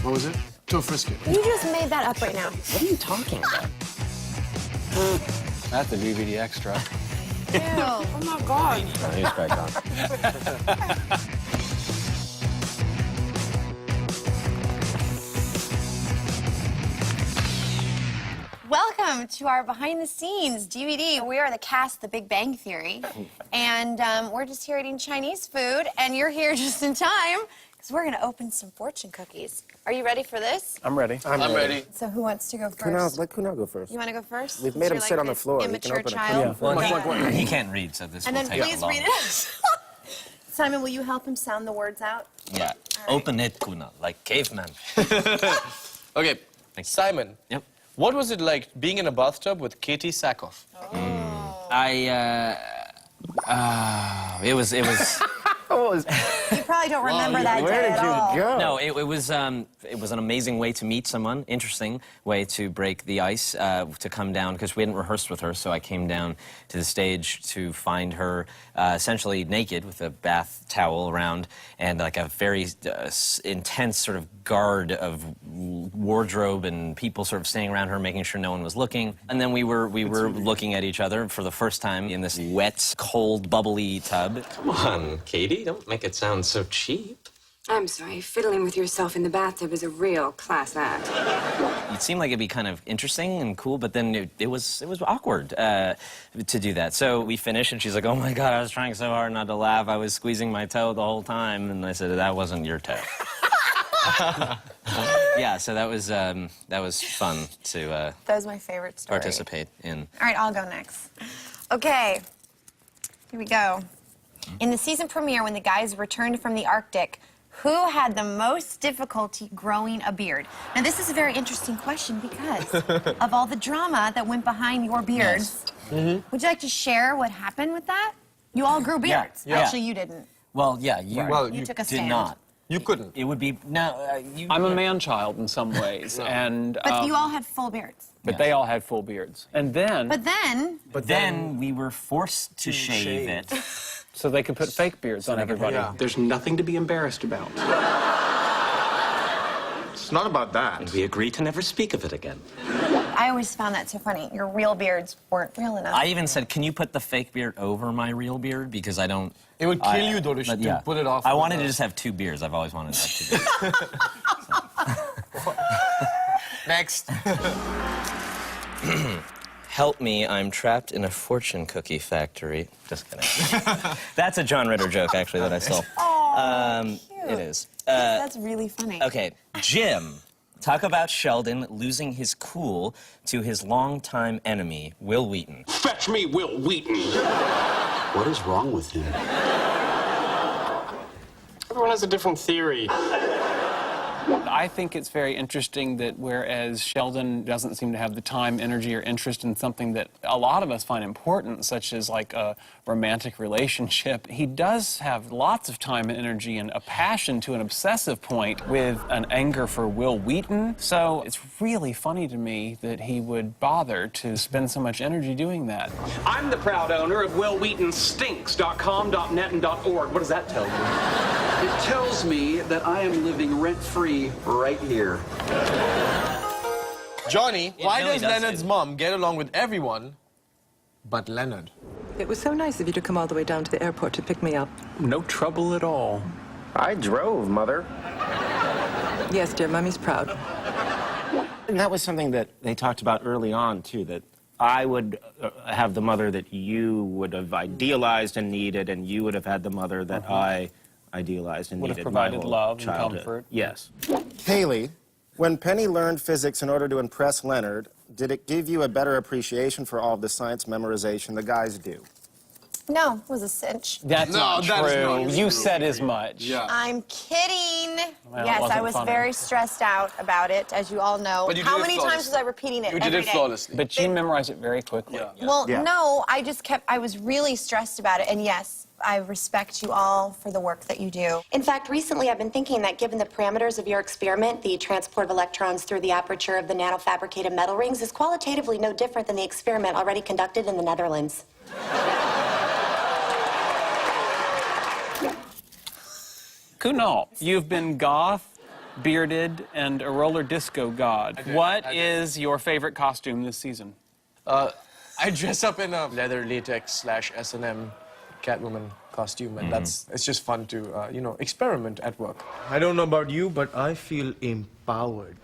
What was it? Too frisky. You just made that up right now. What are you talking about? That's the DVD extra. Ew. Oh my God. Oh, he's back on. Welcome to our behind the scenes DVD. We are the cast, The Big Bang Theory. And we're just here eating Chinese food, and you're here just in time because we're going to open some fortune cookies. Are you ready for this? I'm ready. I'm ready. So who wants to go first? Let Kunal go first. You want to go first? We've made him sit on the floor. He can Immature open it. child. Yeah. He can't read, so this And will then take please a long read it. Simon, will you help him sound the words out? Yeah. Right. Open it, Kuna, like caveman. Okay, Simon. Yep. What was it like being in a bathtub with Katie Sackhoff? It was. You probably don't remember that Where day did at all. you go? No, it was an amazing way to meet someone, interesting way to break the ice, to come down, because we hadn't rehearsed with her, so I came down to the stage to find her essentially naked with a bath towel around and like a very intense sort of guard of wardrobe and people sort of standing around her, making sure no one was looking. And then we were looking at each other for the first time in this wet, cold, bubbly tub. Come on, Katie, don't make it sound so cheap. I'm sorry, fiddling with yourself in the bathtub is a real class act. It seemed like it'd be kind of interesting and cool, but then it was awkward to do that. So we finished, and she's like, "Oh my God, I was trying so hard not to laugh. I was squeezing my toe the whole time." And I said, "That wasn't your toe." Yeah, so that was fun to That was my favorite story. participate in. All right, I'll go next. Okay, here we go. In the season premiere, when the guys returned from the Arctic, who had the most difficulty growing a beard? Now, this is a very interesting question because of all the drama that went behind your beards. Yes. Would you like to share what happened with that? You all grew beards. Yeah. Actually, you didn't. Well, yeah, you, Well, You took a did stand. not. You couldn't. It would be no. I'm a man-child in some ways, and But you all had full beards. but they all had full beards. And then, But then, But then we were forced to shave it. so they could put fake beards on everybody. Yeah. There's nothing to be embarrassed about. It's not about that. And we agree to never speak of it again. I always found that so funny. Your real beards weren't real enough. I even said, "Can you put the fake beard over my real beard because I don't." It would kill you, though, to But yeah. put it off. I with wanted the- to just have two beards. I've always wanted to have two beards. Next. Help me, I'm trapped in a fortune cookie factory. Just kidding. That's a John Ritter joke, actually, that I stole. Cute. It is. That's really funny. Okay, Jim. Talk about Sheldon losing his cool to his longtime enemy, Will Wheaton. Fetch me Will Wheaton. What is wrong with him? Everyone has a different theory. I think it's very interesting that whereas Sheldon doesn't seem to have the time, energy, or interest in something that a lot of us find important, such as like a romantic relationship, he does have lots of time and energy and a passion to an obsessive point with an anger for Will Wheaton. So it's really funny to me that he would bother to spend so much energy doing that. I'm the proud owner of WillWheatonStinks.com.net and .org. What does that tell you? It tells me that I am living rent-free right here. Johnny, why really does does Leonard's say- mom get along with everyone but Leonard? It was so nice of you to come all the way down to the airport to pick me up. No trouble at all. I drove, Mother. Yes, dear, Mummy's proud. And that was something that they talked about early on, too, that I would have the mother that you would have idealized and needed, and you would have had the mother that I idealized and Would have needed provided my whole love and childhood. comfort. Yes. Haley, when Penny learned physics in order to impress Leonard, did it give you a better appreciation for all of the science memorization the guys do? No, it was a cinch. That's No, not that is true. not You true. said as much. Yeah. I'm kidding. Well, it Yes, I wasn't was funny. very stressed out about it, as you all know. But you How did it many times flawlessly. was I repeating it You every did it day? flawlessly. But you memorized it very quickly. Well, Yeah. no, I was really stressed about it. And yes, I respect you all for the work that you do. In fact, recently I've been thinking that given the parameters of your experiment, the transport of electrons through the aperture of the nanofabricated metal rings is qualitatively no different than the experiment already conducted in the Netherlands. Kunal, you've been goth, bearded, and a roller disco god. What is your favorite costume this season? I dress up in a leather latex / S&M Catwoman costume, and it's just fun to, you know, experiment at work. I don't know about you, but I feel empowered.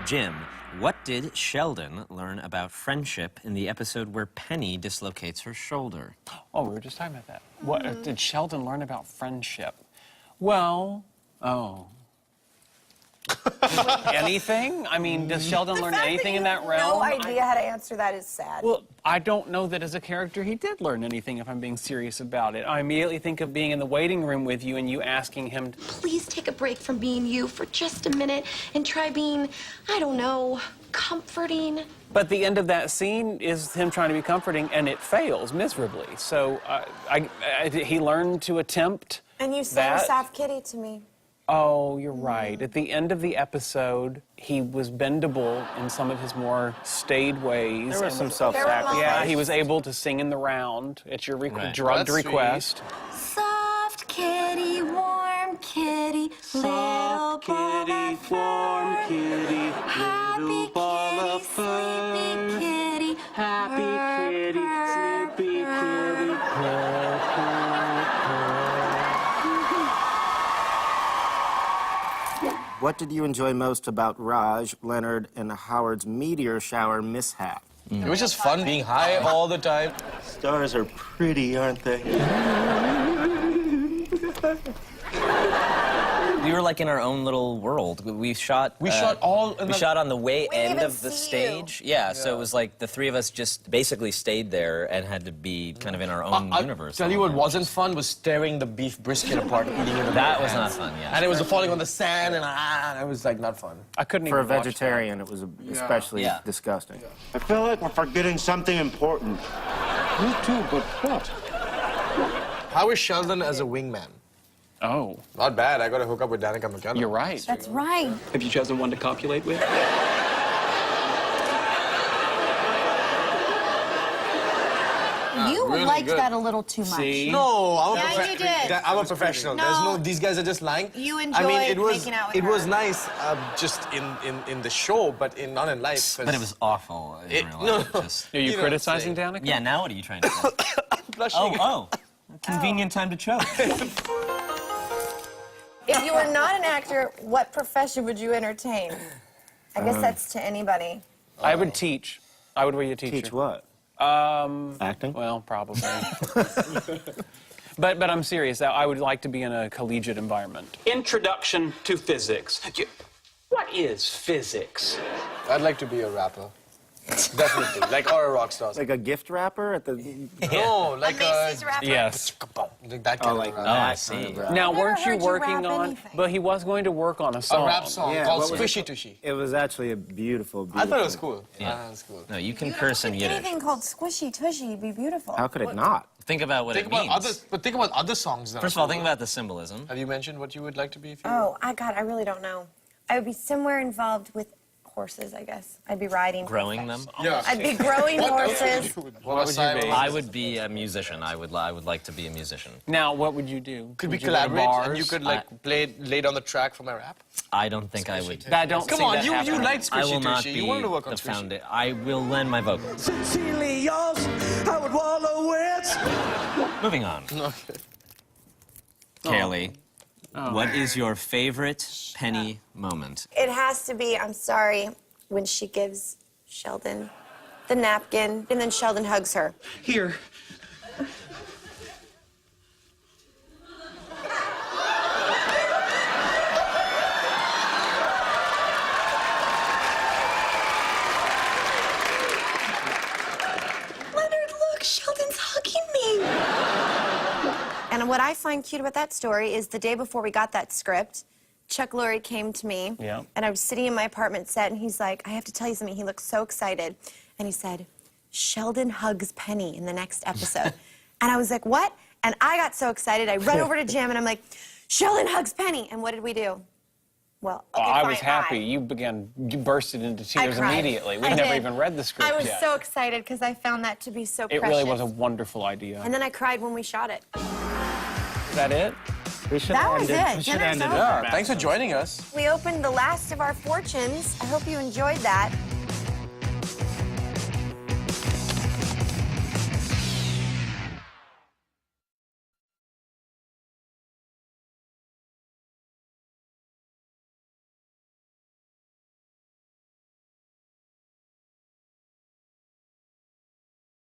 Jim, what did Sheldon learn about friendship in the episode where Penny dislocates her shoulder? Oh, we were just talking about that. What did Sheldon learn about friendship? Well, anything? I mean, does Sheldon learn anything in that realm? No idea how to answer that is sad. Well, I don't know that as a character he did learn anything, if I'm being serious about it. I immediately think of being in the waiting room with you and you asking him, please take a break from being you for just a minute and try being, I don't know, comforting. but the end of that scene is him trying to be comforting and it fails miserably. So he learned to attempt And you sang that. Soft Kitty to me. Oh, you're right. At the end of the episode, he was bendable in some of his more staid ways. There was some There self-sacrifice. were Yeah, he was able to sing in the round at your Right. drugged That's request. Soft kitty, warm kitty, little ball of fur. kitty, Happy kitty, sleepy kitty, happy kitty, sleepy kitty. What did you enjoy most about Raj, Leonard, and Howard's meteor shower mishap? It was just fun being high all the time. Stars are pretty, aren't they? We were like in our own little world. We shot. We shot all in We the- shot on the way end even of the see you. stage. Yeah, so it was like the three of us just basically stayed there and had to be kind of in our own universe. Tell you all what night. wasn't fun was tearing the beef brisket apart, eating it. with That my was not hands. fun, yeah. And it was falling on the sand, and it was like not fun. I couldn't For a even watch that. vegetarian, it was especially Yeah. disgusting. I feel like we're forgetting something important. Me too, but what? How is Sheldon as a wingman? Oh, Not bad. I got to hook up with Danica McKenna. you're right. That's right. Have you chosen one to copulate with? You really liked good. that a little too much. See? No, I'm a Yeah, you did. I'm a professional. No. There's no. These guys are just lying. You I mean, it enjoyed was making out with it was her. nice, just in the show, but not in life. 'cause But it was awful in real life. no. Just- Are you You know criticizing what I'm Danica? Yeah, now what are you trying to say? blushing. Convenient time to choke. If you were not an actor, what profession would you entertain? I guess that's to anybody. I would teach. I would be a teacher. Teach what? Acting? Well, probably. but I'm serious. I would like to be in a collegiate environment. Introduction to physics. What is physics? I'd like to be a rapper. Definitely, like or a rock star. Like a gift wrapper at the... No, like Macy's rapper? Yes. like that kind like of rap. that I see. kind of rap. Now, never weren't you heard you working rap on? anything. But he was going to work on a song. A rap song Yeah, called what was Squishy it? Tushy. It was actually a beautiful, I thought it was beautiful- cool. Yeah. It was cool. No, you can curse in Yiddish. Anything called Squishy Tushy would be beautiful. How could it not? Think about what Think it about means. other, but think about other songs. That First are of all, cool. think about the symbolism. Have you mentioned what you would like to be if you? Oh, I really don't know. I would be somewhere involved with horses, I guess. I'd be riding. Growing them. Yeah. I'd be growing horses. What would you be? I would be a musician. I would like to be a musician. Now, what would you do? Could we Would you go to collaborate and bars? you could like lay down the track for my rap? I don't think I would. I don't Come see on, that you happening. like I Squishy will not Tushy. be You wanted to work on the Squishy. foundation. I will lend my vocals. Sincerely yours, Howard Wolowitz. Moving on. Okay. Kaylee, what is your favorite Penny moment? It has to be, I'm sorry, when she gives Sheldon the napkin and then Sheldon hugs her. Here. Leonard, look, Sheldon's hugging me. And what I find cute about that story is the day before we got that script, Chuck Lorre came to me, Yeah. and I was sitting in my apartment set, and he's like, I have to tell you something. He looked so excited. And he said, Sheldon hugs Penny in the next episode. And I was like, what? And I got so excited, I run over to Jim, and I'm like, Sheldon hugs Penny. And what did we do? Well, okay, I was fine, happy. You bursted into I tears cried. immediately. We I never did. even read the script I was yet. so excited because I found that to be so It precious. really was a wonderful idea. And then I cried when we shot it. Is that it? We should That have was ended. it. We should have Dinner's ended over. with Thanks for joining us. We opened the last of our fortunes. I hope you enjoyed that.